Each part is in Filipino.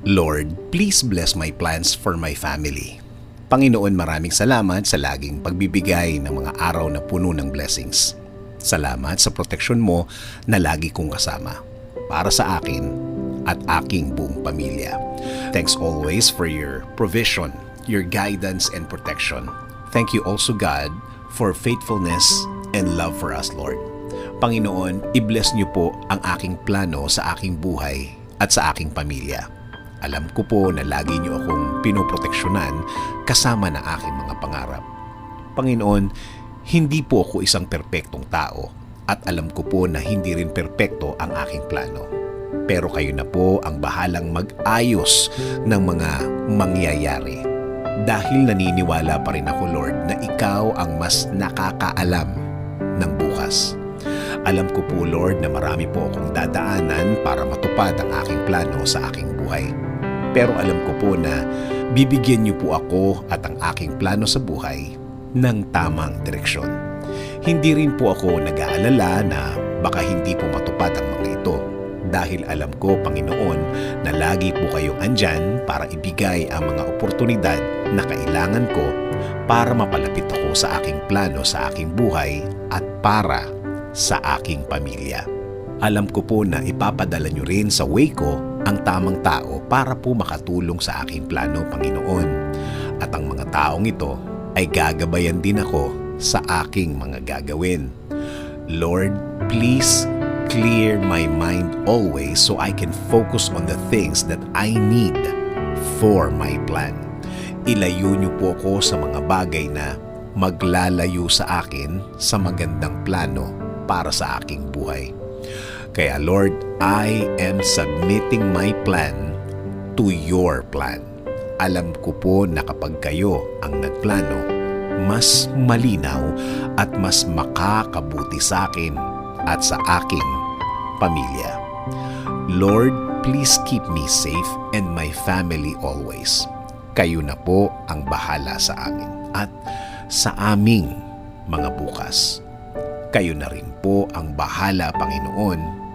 Lord, please bless my plans for my family. Panginoon, maraming salamat sa laging pagbibigay ng mga araw na puno ng blessings. Salamat sa proteksyon mo na lagi kong kasama para sa akin at aking buong pamilya. Thanks always for your provision, your guidance and protection. Thank you also, God, for faithfulness and love for us, Lord. Panginoon, i-bless niyo po ang aking plano sa aking buhay at sa aking pamilya. Alam ko po na lagi niyo akong pinoproteksyonan kasama ng aking mga pangarap. Panginoon, hindi po ako isang perpektong tao at alam ko po na hindi rin perpekto ang aking plano. Pero kayo na po ang bahalang mag-ayos ng mga mangyayari. Dahil naniniwala pa rin ako, Lord, na ikaw ang mas nakakaalam ng bukas. Alam ko po, Lord, na marami po akong dadaanan para matupad ang aking plano sa aking buhay. Pero alam ko po na bibigyan niyo po ako at ang aking plano sa buhay ng tamang direksyon. Hindi rin po ako nag-aalala na baka hindi po matupad ang mga ito dahil alam ko, Panginoon, na lagi po kayong andyan para ibigay ang mga oportunidad na kailangan ko para mapalapit ako sa aking plano sa aking buhay at para sa aking pamilya. Alam ko po na ipapadala niyo rin sa way ko ang tamang tao para po makatulong sa aking plano, Panginoon. At ang mga taong ito ay gagabayan din ako sa aking mga gagawin. Lord, please clear my mind always so I can focus on the things that I need for my plan. Ilayo niyo po ako sa mga bagay na maglalayo sa akin sa magandang plano para sa aking buhay. Kaya Lord, I am submitting my plan to your plan. Alam ko po na kapag kayo ang nagplano, mas malinaw at mas makakabuti sa akin at sa aking pamilya. Lord, please keep me safe and my family always. Kayo na po ang bahala sa amin at sa aming mga bukas. Kayo na rin po ang bahala, Panginoon,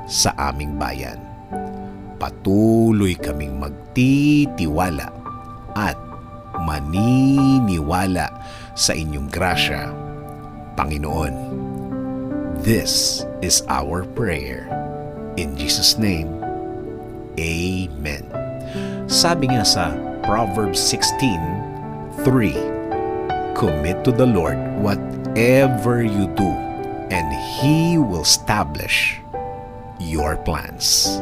sa aming bayan. Patuloy kaming magtitiwala at maniniwala sa inyong grasya, Panginoon. This is our prayer. In Jesus' name, Amen. Sabi nga sa Proverbs 16:3, commit to the Lord whatever you do, and He will establish your plans.